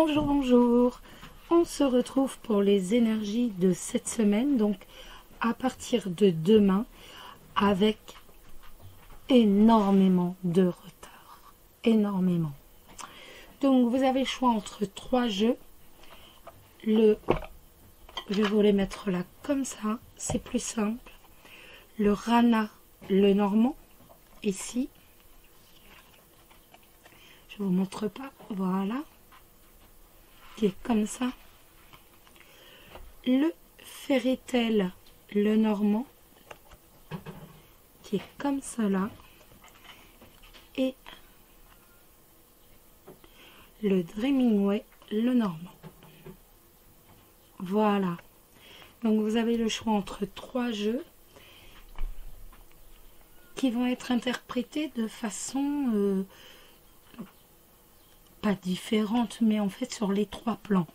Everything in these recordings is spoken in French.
Bonjour, bonjour. On se retrouve pour les énergies de cette semaine, donc à partir de demain, avec énormément de retard. Énormément. Donc vous avez le choix entre 3 jeux. Je vais vous les mettre là comme ça, c'est plus simple. Le Rana, le Normand, ici. Je vous montre pas, voilà. Qui est comme ça. Le Fairytale, le Normand, qui est comme cela. Et le Dreaming le Normand. Voilà. Donc vous avez le choix entre 3 jeux qui vont être interprétés de façon pas différente, mais en fait sur les 3 plans.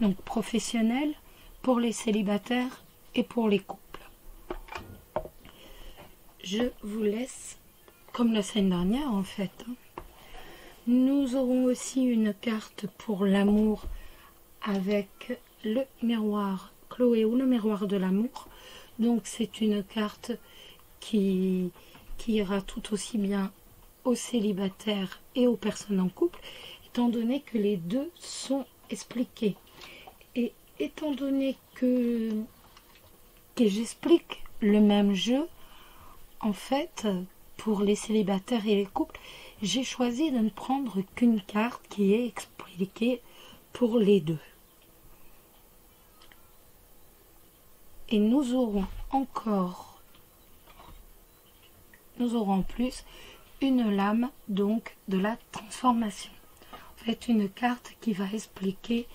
Donc professionnel, pour les célibataires et pour les couples. Je vous laisse, comme la semaine dernière en fait. Nous aurons aussi une carte pour l'amour avec le miroir Chloé ou le miroir de l'amour. Donc c'est une carte qui ira tout aussi bien aux célibataires et aux personnes en couple, étant donné que les deux sont expliqués. Et étant donné que j'explique le même jeu, en fait, pour les célibataires et les couples, j'ai choisi de ne prendre qu'une carte qui est expliquée pour les deux. Et nous aurons en plus une lame donc de la transformation. En fait, une carte qui va expliquer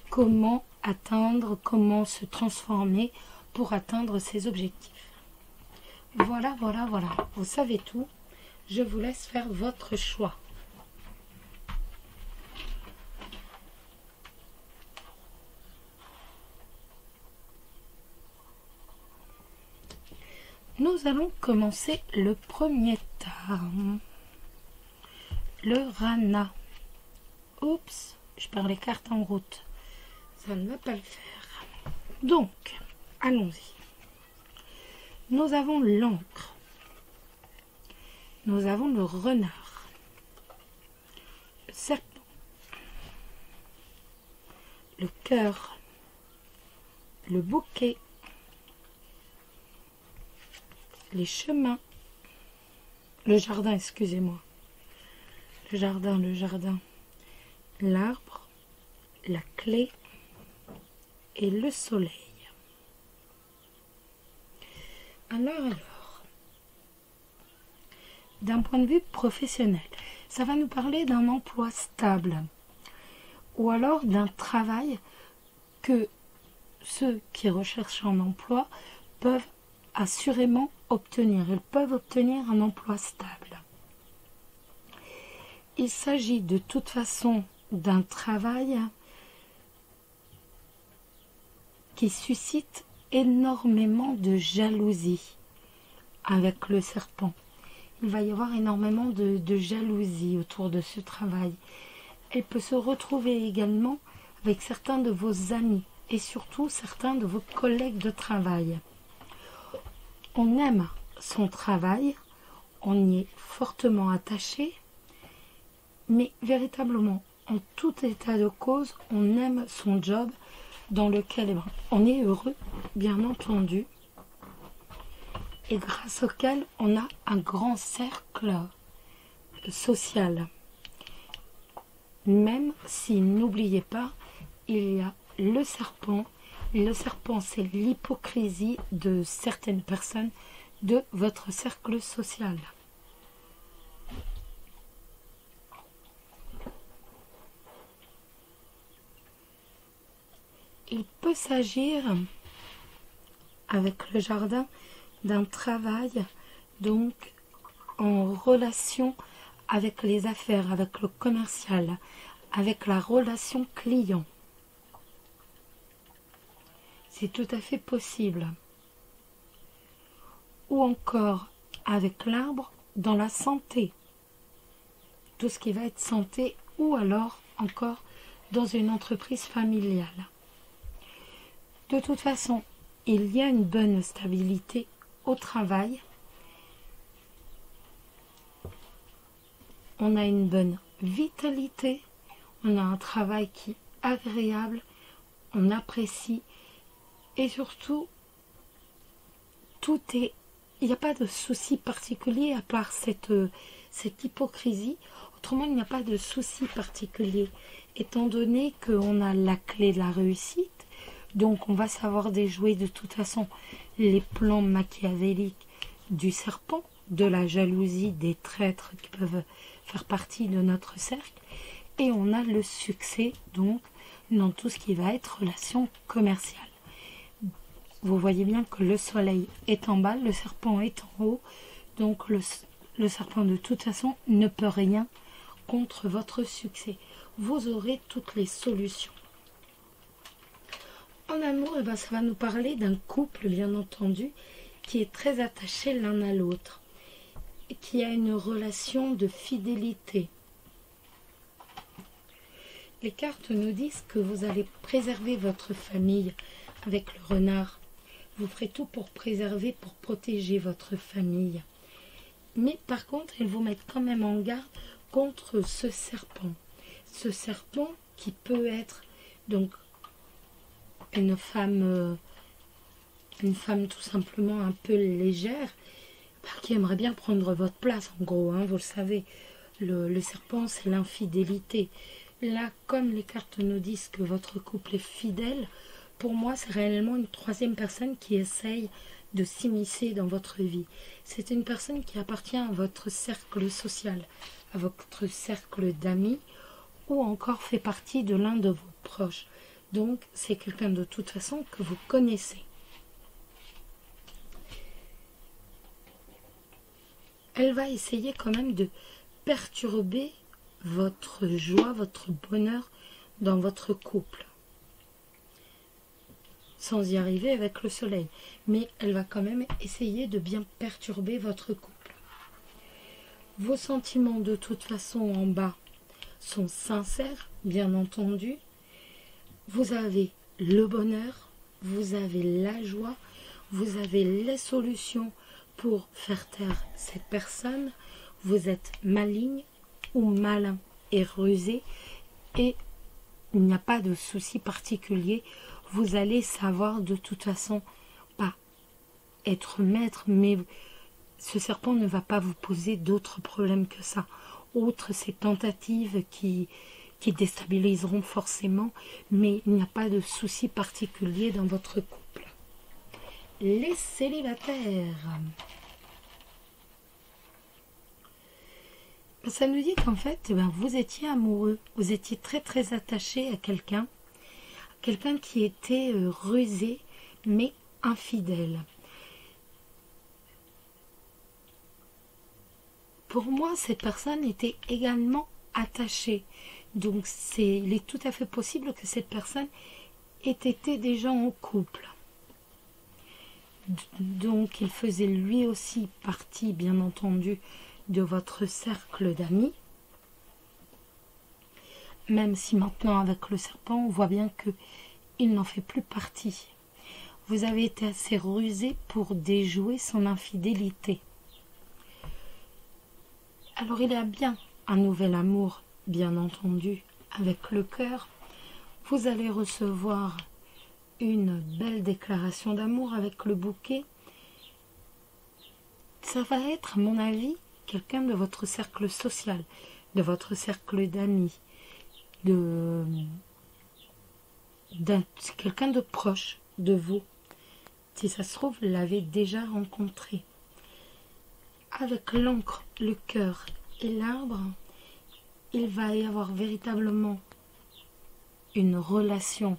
comment atteindre, comment se transformer pour atteindre ses objectifs. Voilà, voilà, voilà. Vous savez tout. Je vous laisse faire votre choix. Nous allons commencer le premier terme. Le Rana. Oups, je perds les cartes en route. Ça ne va pas le faire. Donc, allons-y. Nous avons l'encre. Nous avons le renard. Le serpent. Le cœur. Le bouquet. Les chemins. Le jardin, excusez-moi. Le jardin. L'arbre, la clé et le soleil. Alors, d'un point de vue professionnel, ça va nous parler d'un emploi stable ou alors d'un travail que ceux qui recherchent un emploi peuvent assurément obtenir. Ils peuvent obtenir un emploi stable. Il s'agit de toute façon d'un travail qui suscite énormément de jalousie avec le serpent. Il va y avoir énormément de jalousie autour de ce travail. Elle peut se retrouver également avec certains de vos amis et surtout certains de vos collègues de travail. On aime son travail, on y est fortement attaché, mais véritablement, en tout état de cause, on aime son job dans lequel on est heureux, bien entendu, et grâce auquel on a un grand cercle social. Même si, n'oubliez pas, il y a le serpent. Le serpent, c'est l'hypocrisie de certaines personnes de votre cercle social. Il peut s'agir, avec le jardin, d'un travail donc en relation avec les affaires, avec le commercial, avec la relation client. C'est tout à fait possible. Ou encore avec l'arbre dans la santé. Tout ce qui va être santé, ou alors encore dans une entreprise familiale. De toute façon, il y a une bonne stabilité au travail. On a une bonne vitalité. On a un travail qui est agréable. On apprécie. Et surtout, il n'y a pas de souci particulier à part cette hypocrisie. Autrement, il n'y a pas de souci particulier. Étant donné qu'on a la clé de la réussite, donc on va savoir déjouer de toute façon les plans machiavéliques du serpent, de la jalousie, des traîtres qui peuvent faire partie de notre cercle. Et on a le succès donc dans tout ce qui va être relation commerciale. Vous voyez bien que le soleil est en bas, le serpent est en haut. Donc le serpent de toute façon ne peut rien contre votre succès. Vous aurez toutes les solutions. En amour, ça va nous parler d'un couple, bien entendu, qui est très attaché l'un à l'autre et qui a une relation de fidélité. Les cartes nous disent que vous allez préserver votre famille avec le renard. Vous ferez tout pour préserver, pour protéger votre famille. Mais par contre, ils vous mettent quand même en garde contre ce serpent. Ce serpent qui peut être donc une femme tout simplement un peu légère, qui aimerait bien prendre votre place, en gros, vous le savez. Le serpent, c'est l'infidélité. Là, comme les cartes nous disent que votre couple est fidèle, pour moi, c'est réellement une troisième personne qui essaye de s'immiscer dans votre vie. C'est une personne qui appartient à votre cercle social, à votre cercle d'amis, ou encore fait partie de l'un de vos proches. Donc, c'est quelqu'un de toute façon que vous connaissez. Elle va essayer quand même de perturber votre joie, votre bonheur dans votre couple. Sans y arriver avec le soleil. Mais elle va quand même essayer de bien perturber votre couple. Vos sentiments de toute façon en bas sont sincères, bien entendu. Vous avez le bonheur, vous avez la joie, vous avez les solutions pour faire taire cette personne. Vous êtes maligne ou malin et rusé et il n'y a pas de souci particulier. Vous allez savoir de toute façon pas être maître, mais ce serpent ne va pas vous poser d'autres problèmes que ça. Outre ces tentatives qui déstabiliseront forcément, mais il n'y a pas de souci particulier dans votre couple. Les célibataires. Ça nous dit qu'en fait, vous étiez amoureux, vous étiez très très attaché à quelqu'un qui était rusé, mais infidèle. Pour moi, cette personne était également attachée. Donc, il est tout à fait possible que cette personne ait été déjà en couple. Donc, il faisait lui aussi partie, bien entendu, de votre cercle d'amis. Même si maintenant, avec le serpent, on voit bien qu'il n'en fait plus partie. Vous avez été assez rusé pour déjouer son infidélité. Alors, il y a bien un nouvel amour, bien entendu, avec le cœur. Vous allez recevoir une belle déclaration d'amour avec le bouquet. Ça va être, à mon avis, quelqu'un de votre cercle social, de votre cercle d'amis, quelqu'un de proche de vous. Si ça se trouve, vous l'avez déjà rencontré. Avec l'encre, le cœur et l'arbre, il va y avoir véritablement une relation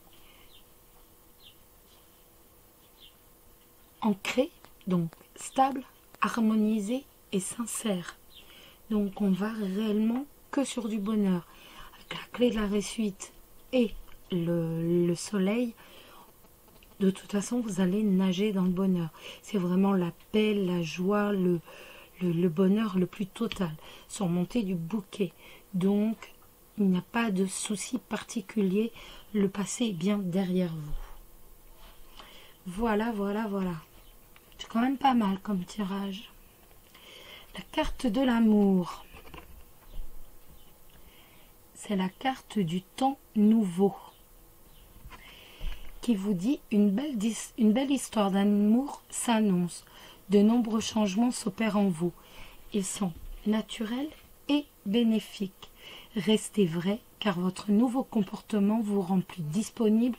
ancrée, donc stable, harmonisée et sincère. Donc on va réellement que sur du bonheur. Avec la clé de la réussite et le soleil, de toute façon vous allez nager dans le bonheur. C'est vraiment la paix, la joie, le bonheur le plus total, surmonté du bouquet. Donc Il n'y a pas de souci particulier. Le passé est bien derrière vous. Voilà, voilà, voilà. C'est quand même pas mal comme tirage. La carte de l'amour. C'est la carte du temps nouveau, qui vous dit une belle histoire d'amour s'annonce. De nombreux changements s'opèrent en vous. Ils sont naturels et bénéfiques. Restez vrai, car votre nouveau comportement vous rend plus disponible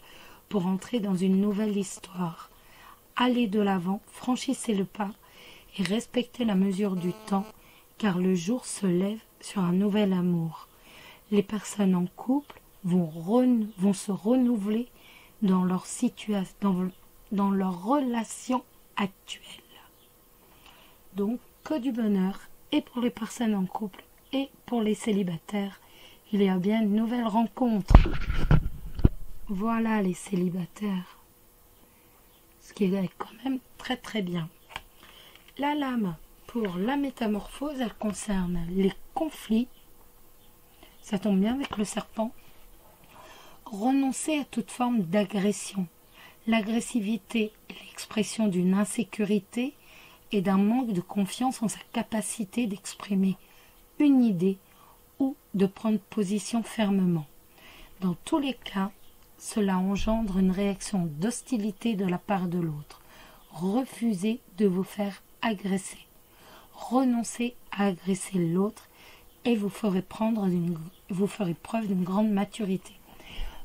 pour entrer dans une nouvelle histoire. Allez de l'avant, franchissez le pas et respectez la mesure du temps, car le jour se lève sur un nouvel amour. Les personnes en couple vont se renouveler dans leur dans leur relation actuelle. Donc, que du bonheur, et pour les personnes en couple, et pour les célibataires. Il y a bien une nouvelle rencontre. Voilà les célibataires. Ce qui est quand même très très bien. La lame pour la métamorphose, elle concerne les conflits. Ça tombe bien avec le serpent. Renoncer à toute forme d'agression. L'agressivité est l'expression d'une insécurité et d'un manque de confiance en sa capacité d'exprimer une idée ou de prendre position fermement. Dans tous les cas, cela engendre une réaction d'hostilité de la part de l'autre. Refusez de vous faire agresser. Renoncez à agresser l'autre et vous ferez preuve d'une grande maturité.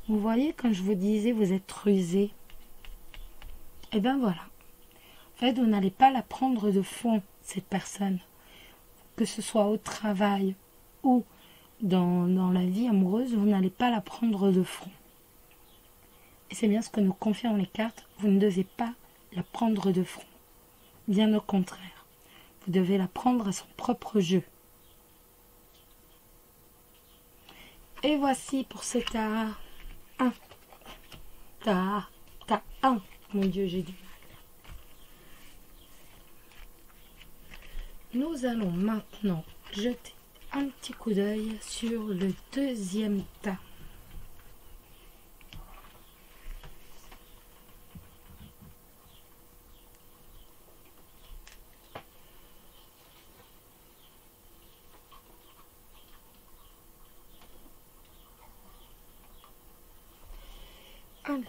Vous voyez, quand je vous disais vous êtes rusé, et bien voilà. En fait, vous n'allez pas la prendre de fond, cette personne. Que ce soit au travail ou dans la vie amoureuse, vous n'allez pas la prendre de front. Et c'est bien ce que nous confirment les cartes, vous ne devez pas la prendre de front. Bien au contraire, vous devez la prendre à son propre jeu. Et voici pour ce tas 1. Tas 1. Mon Dieu, j'ai du mal. Nous allons maintenant jeter un petit coup d'œil sur le deuxième tas.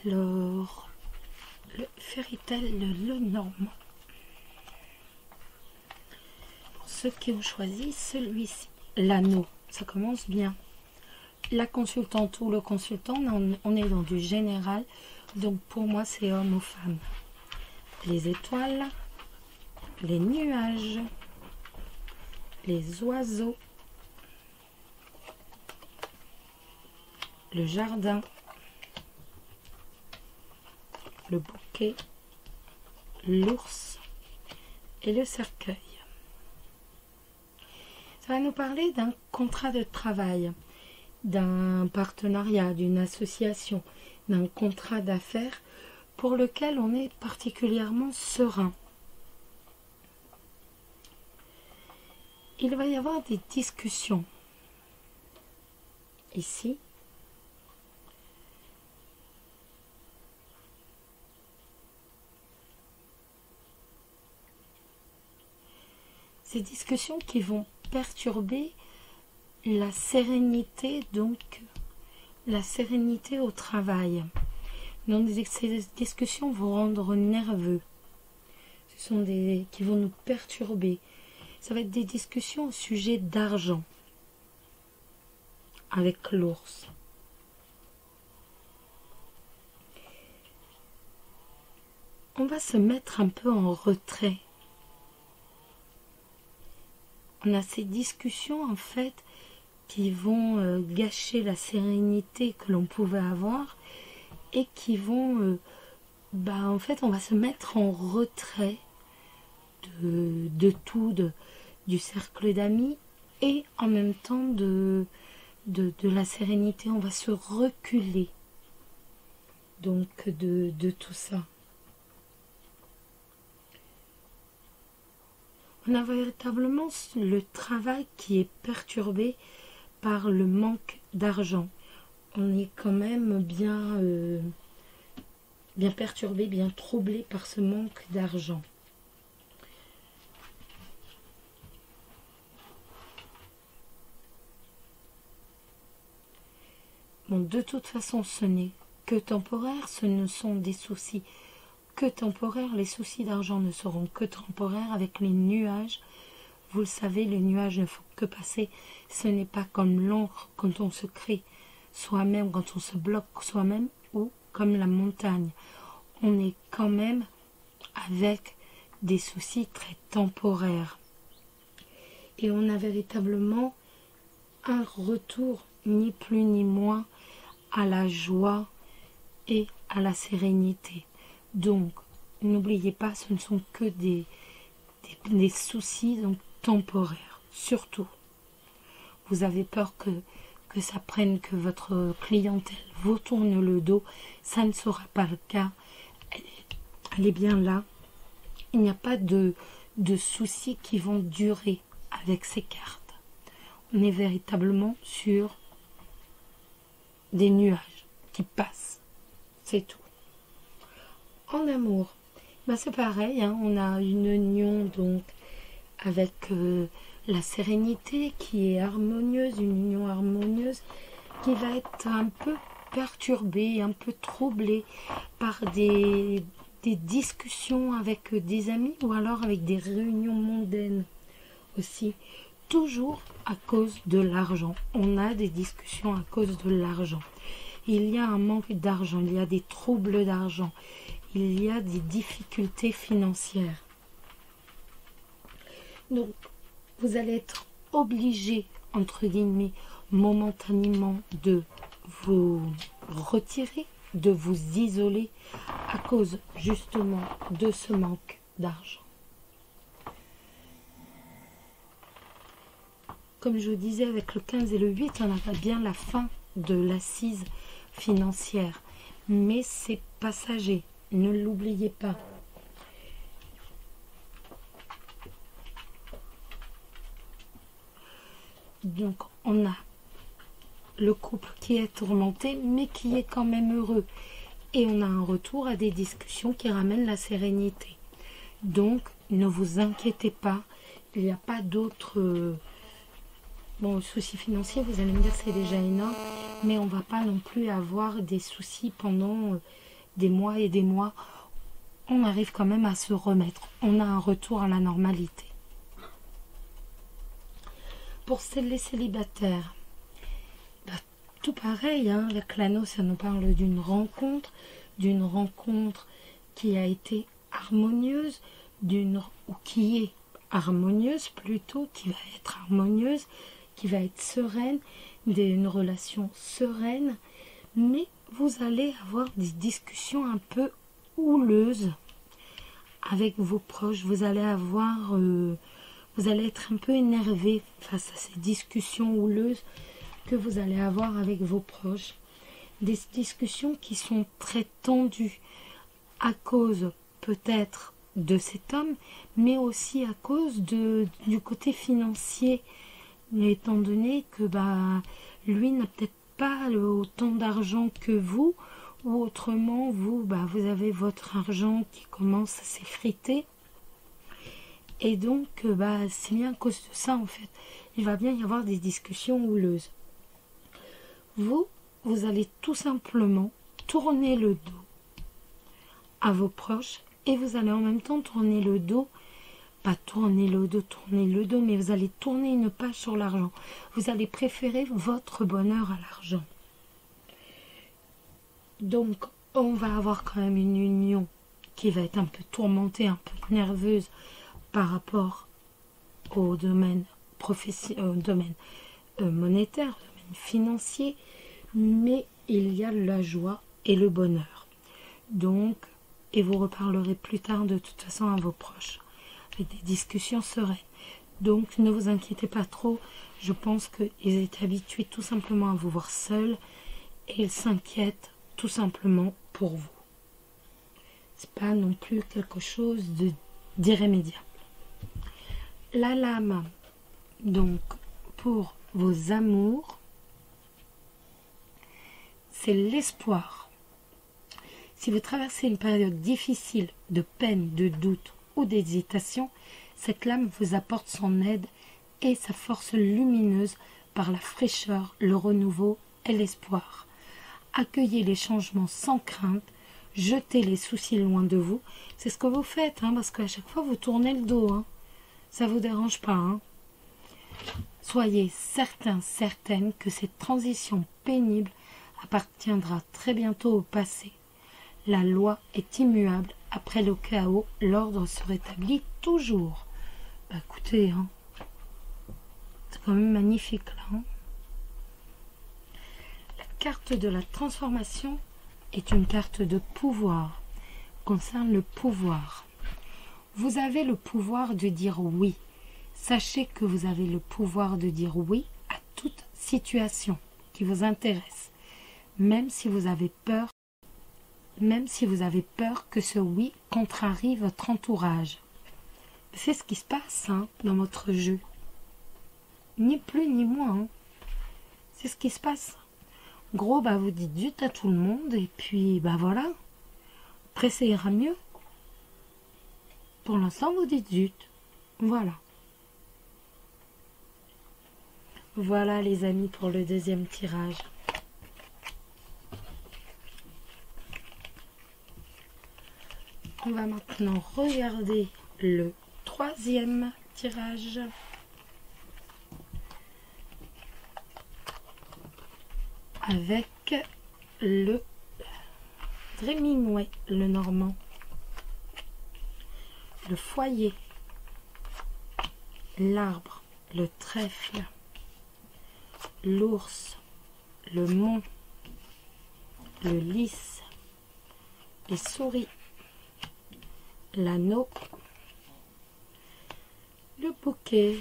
Alors, le Fairy-Tail Lenormand. Pour ceux qui ont choisi celui-ci, l'anneau, ça commence bien. La consultante ou le consultant, on est dans du général, donc pour moi c'est homme ou femme. Les étoiles, les nuages, les oiseaux, le jardin, le bouquet, l'ours et le cercueil. Ça va nous parler d'un contrat de travail, d'un partenariat, d'une association, d'un contrat d'affaires pour lequel on est particulièrement serein. Il va y avoir des discussions. Ici, ces discussions qui vont perturber la sérénité, donc la sérénité au travail. Donc ces discussions vont rendre nerveux. Ce sont des qui vont nous perturber. Ça va être des discussions au sujet d'argent avec l'ours. On va se mettre un peu en retrait. On a ces discussions en fait qui vont gâcher la sérénité que l'on pouvait avoir et qui vont en fait on va se mettre en retrait de tout, du cercle d'amis et en même temps de la sérénité. On va se reculer donc de tout ça. On a véritablement le travail qui est perturbé par le manque d'argent. On est quand même bien perturbé, bien troublé par ce manque d'argent. Bon, de toute façon, ce n'est que temporaire, ce ne sont des soucis que temporaires. Les soucis d'argent ne seront que temporaires avec les nuages. Vous le savez, les nuages ne font que passer. Ce n'est pas comme l'encre quand on se crée soi-même, quand on se bloque soi-même, ou comme la montagne. On est quand même avec des soucis très temporaires. Et on a véritablement un retour, ni plus ni moins, à la joie et à la sérénité. Donc, n'oubliez pas, ce ne sont que des soucis donc, temporaires. Surtout, vous avez peur que ça prenne, que votre clientèle vous tourne le dos. Ça ne sera pas le cas. Elle est bien là. Il n'y a pas de soucis qui vont durer avec ces cartes. On est véritablement sur des nuages qui passent. C'est tout. En amour, c'est pareil. On a une union donc avec la sérénité qui est harmonieuse, une union harmonieuse qui va être un peu perturbée, un peu troublée par des discussions avec des amis ou alors avec des réunions mondaines aussi. Toujours à cause de l'argent. On a des discussions à cause de l'argent. Il y a un manque d'argent, il y a des troubles d'argent, il y a des difficultés financières. Donc, vous allez être obligé, entre guillemets, momentanément de vous retirer, de vous isoler à cause justement de ce manque d'argent. Comme je vous disais, avec le 15 et le 8, on a bien la fin de l'assise financière. Mais c'est passager, ne l'oubliez pas. Donc, on a le couple qui est tourmenté, mais qui est quand même heureux. Et on a un retour à des discussions qui ramènent la sérénité. Donc, ne vous inquiétez pas, il n'y a pas d'autres... Bon, soucis financiers, vous allez me dire c'est déjà énorme, mais on ne va pas non plus avoir des soucis pendant des mois et des mois. On arrive quand même à se remettre. On a un retour à la normalité. Pour les célibataires, tout pareil, avec l'anneau, ça nous parle d'une rencontre qui a été harmonieuse, ou qui est harmonieuse plutôt, qui va être harmonieuse, qui va être sereine, une relation sereine, mais vous allez avoir des discussions un peu houleuses avec vos proches. Vous allez être un peu énervé face à ces discussions houleuses que vous allez avoir avec vos proches. Des discussions qui sont très tendues à cause peut-être de cet homme, mais aussi à cause du côté financier, étant donné que lui n'a peut-être pas autant d'argent que vous, ou autrement vous avez votre argent qui commence à s'effriter, et donc c'est bien à cause de ça en fait. Il va bien y avoir des discussions houleuses. Vous allez tout simplement tourner le dos à vos proches, et vous allez en même temps tourner le dos, pas tourner le dos, mais vous allez tourner une page sur l'argent. Vous allez préférer votre bonheur à l'argent. Donc, on va avoir quand même une union qui va être un peu tourmentée, un peu nerveuse par rapport au domaine monétaire, au domaine financier, mais il y a la joie et le bonheur. Donc, et vous reparlerez plus tard de toute façon à vos proches, avec des discussions sereines. Donc, ne vous inquiétez pas trop, je pense qu'ils étaient habitués tout simplement à vous voir seuls, et ils s'inquiètent tout simplement pour vous. C'est pas non plus quelque chose d'irrémédiable. La lame, donc, pour vos amours, c'est l'espoir. Si vous traversez une période difficile de peine, de doute ou d'hésitation, cette lame vous apporte son aide et sa force lumineuse par la fraîcheur, le renouveau et l'espoir. Accueillez les changements sans crainte, jetez les soucis loin de vous. C'est ce que vous faites, parce qu'à chaque fois vous tournez le dos. Ça ne vous dérange pas. Soyez certains, certaines que cette transition pénible appartiendra très bientôt au passé. La loi est immuable. Après le chaos, l'ordre se rétablit toujours. Écoutez, c'est quand même magnifique là. La carte de la transformation est une carte de pouvoir. Concerne le pouvoir. Vous avez le pouvoir de dire oui. Sachez que vous avez le pouvoir de dire oui à toute situation qui vous intéresse, même si vous avez peur que ce oui contrarie votre entourage. C'est ce qui se passe dans votre jeu. Ni plus ni moins. C'est ce qui se passe. Gros, vous dites zut à tout le monde et puis voilà. Après ça ira mieux. Pour l'instant vous dites zut. Voilà. Voilà les amis pour le deuxième tirage. On va maintenant regarder le troisième tirage. Avec le Dreaming, le normand. Le foyer. L'arbre. Le trèfle. L'ours. Le mont. Le lys. Les souris. L'anneau. Le bouquet.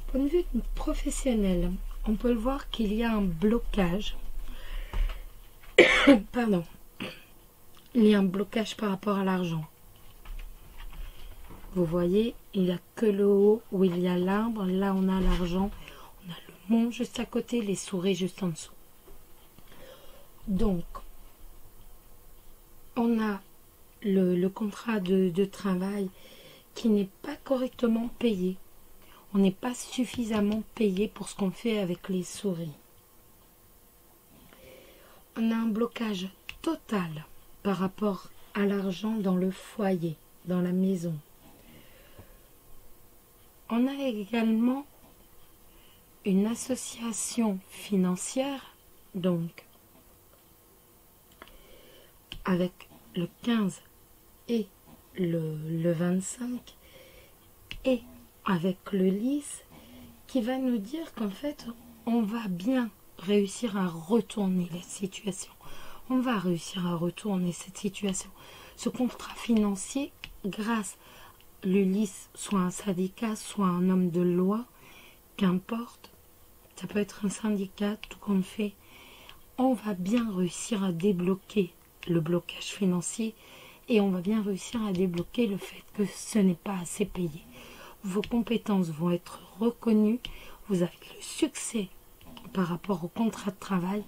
Point de vue professionnel, on peut le voir qu'il y a un blocage. Pardon. Il y a un blocage par rapport à l'argent. Vous voyez, il n'y a que le haut où il y a l'arbre. Là, on a l'argent. On a le mont juste à côté, les souris juste en dessous. Donc, on a le contrat de travail qui n'est pas correctement payé. On n'est pas suffisamment payé pour ce qu'on fait avec les souris. On a un blocage total par rapport à l'argent dans le foyer, dans la maison. On a également une association financière, donc avec le 15 et le 25, et avec le lys, qui va nous dire qu'en fait, on va bien réussir à retourner la situation. On va réussir à retourner cette situation. Ce contrat financier, grâce le lys, soit un syndicat, soit un homme de loi, qu'importe, ça peut être un syndicat, tout compte fait, on va bien réussir à débloquer le blocage financier et on va bien réussir à débloquer le fait que ce n'est pas assez payé. Vos compétences vont être reconnues, vous avez le succès par rapport au contrat de travail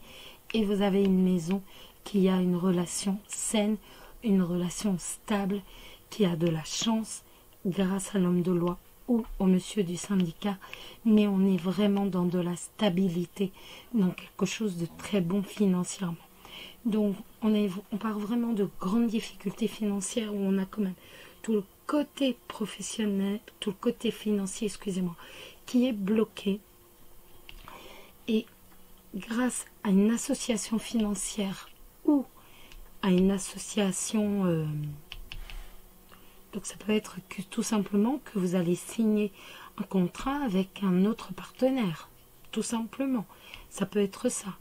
et vous avez une maison qui a une relation saine, une relation stable, qui a de la chance grâce à l'homme de loi ou au monsieur du syndicat, mais on est vraiment dans de la stabilité, dans quelque chose de très bon financièrement. Donc on part vraiment de grandes difficultés financières où on a quand même tout le côté professionnel, tout le côté financier, excusez-moi, qui est bloqué. Et grâce à une association financière ou à une association, donc ça peut être que tout simplement que vous allez signer un contrat avec un autre partenaire, tout simplement. Ça peut être ça,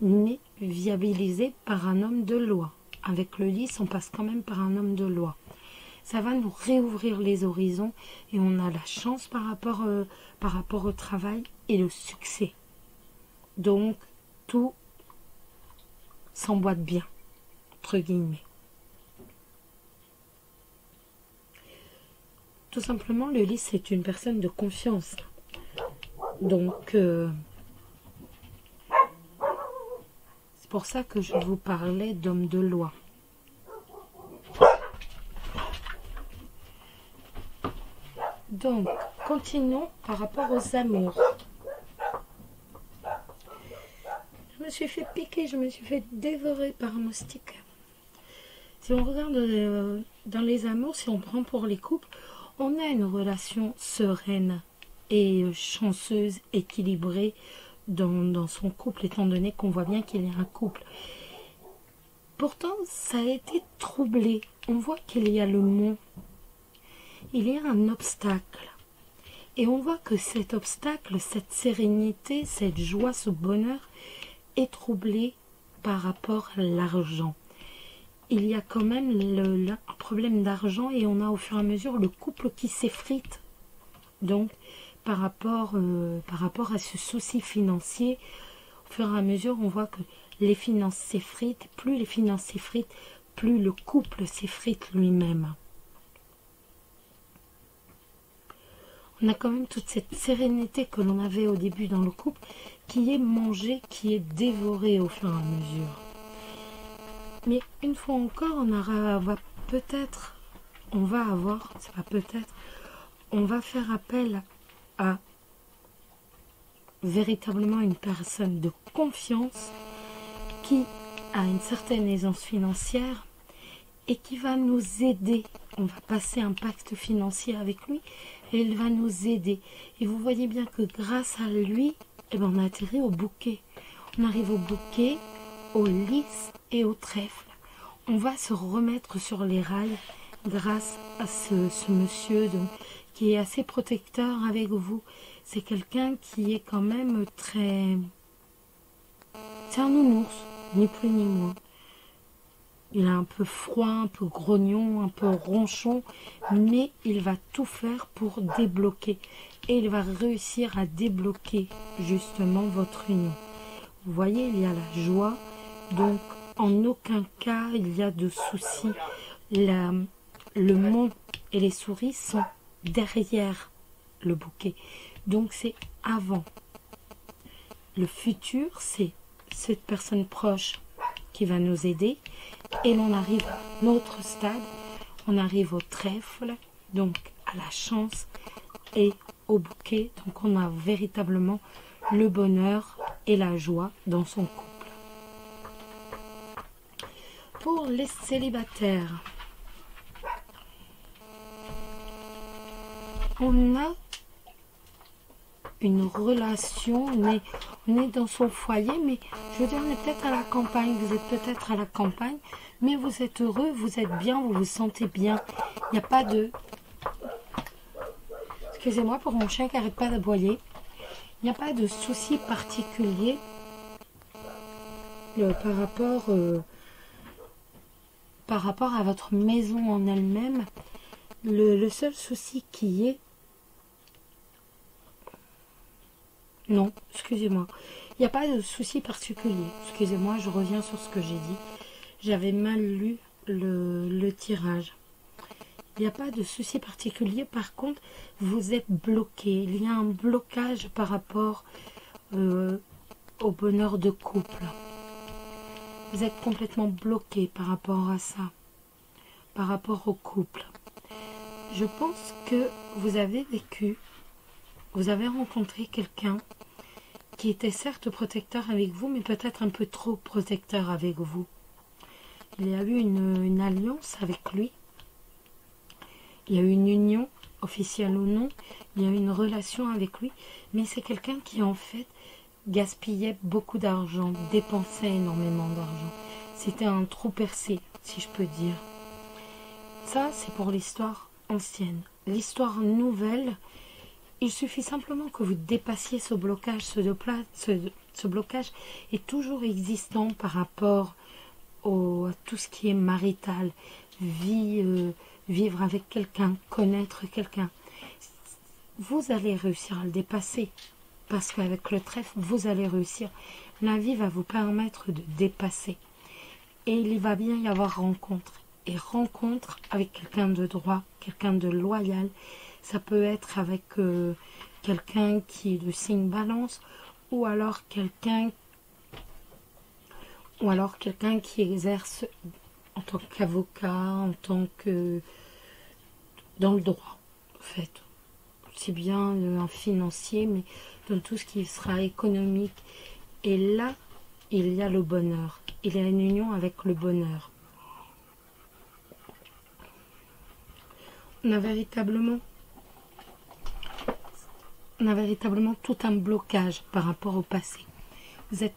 mais viabilisé par un homme de loi. Avec le lys, on passe quand même par un homme de loi. Ça va nous réouvrir les horizons et on a la chance par rapport au travail et le succès. Donc, tout s'emboîte bien, entre guillemets. tout simplement, le lys, c'est une personne de confiance. Donc, c'est pour ça que je vous parlais d'homme de loi. Donc, continuons par rapport aux amours. Je me suis fait piquer, je me suis fait dévorer par un moustique. Si on regarde dans les amours, si on prend pour les couples, on a une relation sereine et chanceuse, équilibrée dans son couple, étant donné qu'on voit bien qu'il y a un couple. Pourtant, ça a été troublé. On voit qu'il y a le mont. Il y a un obstacle. Et on voit que cet obstacle, cette sérénité, cette joie, ce bonheur est troublé par rapport à l'argent. Il y a quand même un problème d'argent et on a au fur et à mesure le couple qui s'effrite. Donc, par rapport à ce souci financier, au fur et à mesure, on voit que les finances s'effritent. Plus les finances s'effritent, plus le couple s'effrite lui-même. On a quand même toute cette sérénité que l'on avait au début dans le couple qui est mangée, qui est dévorée au fur et à mesure. Mais une fois encore, on va faire appel à véritablement une personne de confiance qui a une certaine aisance financière et qui va nous aider. On va passer un pacte financier avec lui et il va nous aider. Et vous voyez bien que grâce à lui, on a atterri au bouquet. On arrive au bouquet, au lys et au trèfle. On va se remettre sur les rails grâce à ce monsieur qui est assez protecteur avec vous. C'est quelqu'un qui est quand même très... C'est un nounours, ni plus ni moins. Il est un peu froid, un peu grognon, un peu ronchon, mais il va tout faire pour débloquer. Et il va réussir à débloquer justement votre union. Vous voyez, il y a la joie, donc en aucun cas il y a de soucis. Le mont et les souris sont derrière le bouquet. Donc c'est avant. Le futur, c'est cette personne proche qui va nous aider. Et l'on arrive à notre stade, on arrive au trèfle, donc à la chance et au bouquet. Donc on a véritablement le bonheur et la joie dans son couple. Pour les célibataires, on a une relation, on est dans son foyer, mais je veux dire, on est peut-être à la campagne, vous êtes peut-être à la campagne, mais vous êtes heureux, vous êtes bien, vous vous sentez bien. Il n'y a pas de... Excusez-moi pour mon chien qui n'arrête pas d'aboyer. Il n'y a pas de souci particulier par rapport à votre maison en elle-même. Le seul souci qui est... Non, excusez-moi. Il n'y a pas de souci particulier. Excusez-moi, je reviens sur ce que j'ai dit. J'avais mal lu le tirage. Il n'y a pas de souci particulier. Par contre, vous êtes bloqué. Il y a un blocage par rapport au bonheur de couple. Vous êtes complètement bloqué par rapport à ça. Par rapport au couple. Je pense que vous avez rencontré quelqu'un qui était certes protecteur avec vous, mais peut-être un peu trop protecteur avec vous. Il y a eu une alliance avec lui. Il y a eu une union, officielle ou non. Il y a eu une relation avec lui. Mais c'est quelqu'un qui, en fait, gaspillait beaucoup d'argent, dépensait énormément d'argent. C'était un trou percé, si je peux dire. Ça, c'est pour l'histoire ancienne. L'histoire nouvelle, il suffit simplement que vous dépassiez ce blocage. Ce blocage est toujours existant par rapport à tout ce qui est marital, vivre avec quelqu'un, connaître quelqu'un. Vous allez réussir à le dépasser, parce qu'avec le trèfle, vous allez réussir. La vie va vous permettre de dépasser. Et il va bien y avoir rencontre. et rencontre avec quelqu'un de droit, quelqu'un de loyal. Ça peut être avec quelqu'un qui est de signe balance, ou alors quelqu'un qui exerce en tant qu'avocat, en tant que dans le droit, en fait. C'est bien un financier, mais dans tout ce qui sera économique. Et là, il y a le bonheur. Il y a une union avec le bonheur. On a véritablement tout un blocage par rapport au passé. Vous êtes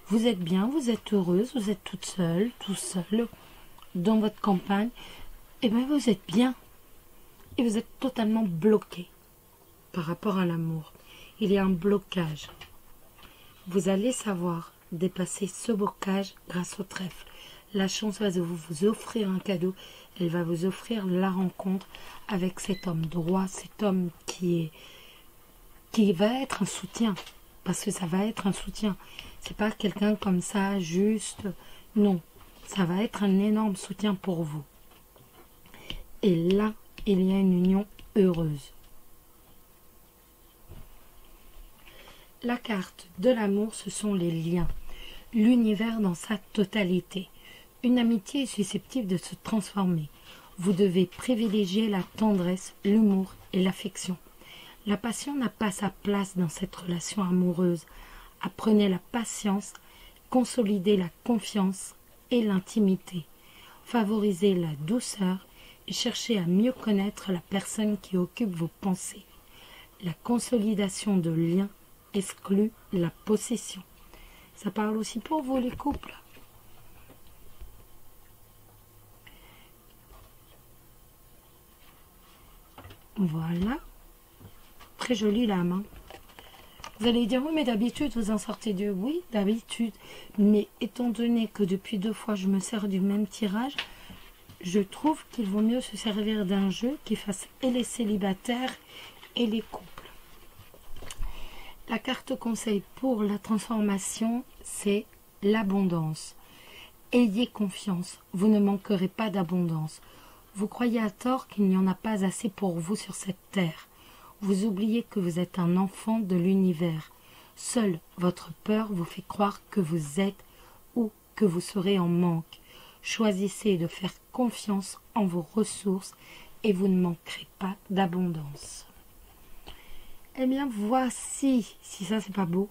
vous êtes bien, vous êtes heureuse, vous êtes toute seule, tout seul, dans votre campagne. Et bien vous êtes bien. Et vous êtes totalement bloqué par rapport à l'amour. Il y a un blocage. Vous allez savoir dépasser ce blocage grâce au trèfle. La chance va vous offrir un cadeau. Elle va vous offrir la rencontre avec cet homme droit, cet homme qui va être un soutien. Parce que ça va être un soutien. C'est pas quelqu'un comme ça, juste. Non. Ça va être un énorme soutien pour vous. Et là, il y a une union heureuse. La carte de l'amour, ce sont les liens. L'univers dans sa totalité. Une amitié est susceptible de se transformer. Vous devez privilégier la tendresse, l'humour et l'affection. La passion n'a pas sa place dans cette relation amoureuse. Apprenez la patience, consolidez la confiance et l'intimité. Favorisez la douceur et cherchez à mieux connaître la personne qui occupe vos pensées. La consolidation de liens exclut la possession. Ça parle aussi pour vous les couples. Voilà. Très jolie lame. Hein. Vous allez dire, oui, mais d'habitude, vous en sortez deux. Oui, d'habitude. Mais étant donné que depuis 2 fois, je me sers du même tirage, je trouve qu'il vaut mieux se servir d'un jeu qui fasse et les célibataires et les couples. La carte conseil pour la transformation, c'est l'abondance. Ayez confiance, vous ne manquerez pas d'abondance. Vous croyez à tort qu'il n'y en a pas assez pour vous sur cette terre. Vous oubliez que vous êtes un enfant de l'univers. Seule votre peur vous fait croire que vous êtes ou que vous serez en manque. Choisissez de faire confiance en vos ressources et vous ne manquerez pas d'abondance. Eh bien, voici, si ça c'est pas beau.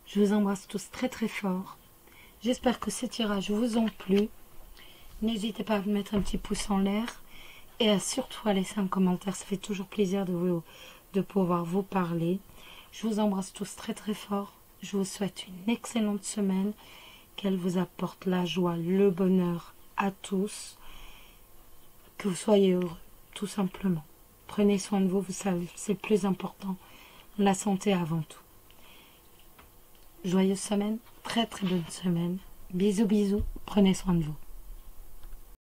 Je vous embrasse tous très très fort. J'espère que ce tirage vous a plu. N'hésitez pas à me mettre un petit pouce en l'air et surtout à laisser un commentaire. Ça fait toujours plaisir de pouvoir vous parler. Je vous embrasse tous très très fort. Je vous souhaite une excellente semaine. Qu'elle vous apporte la joie, le bonheur à tous. Que vous soyez heureux, tout simplement. Prenez soin de vous, vous savez, c'est le plus important. La santé avant tout. Joyeuse semaine, très très bonne semaine. Bisous bisous, prenez soin de vous.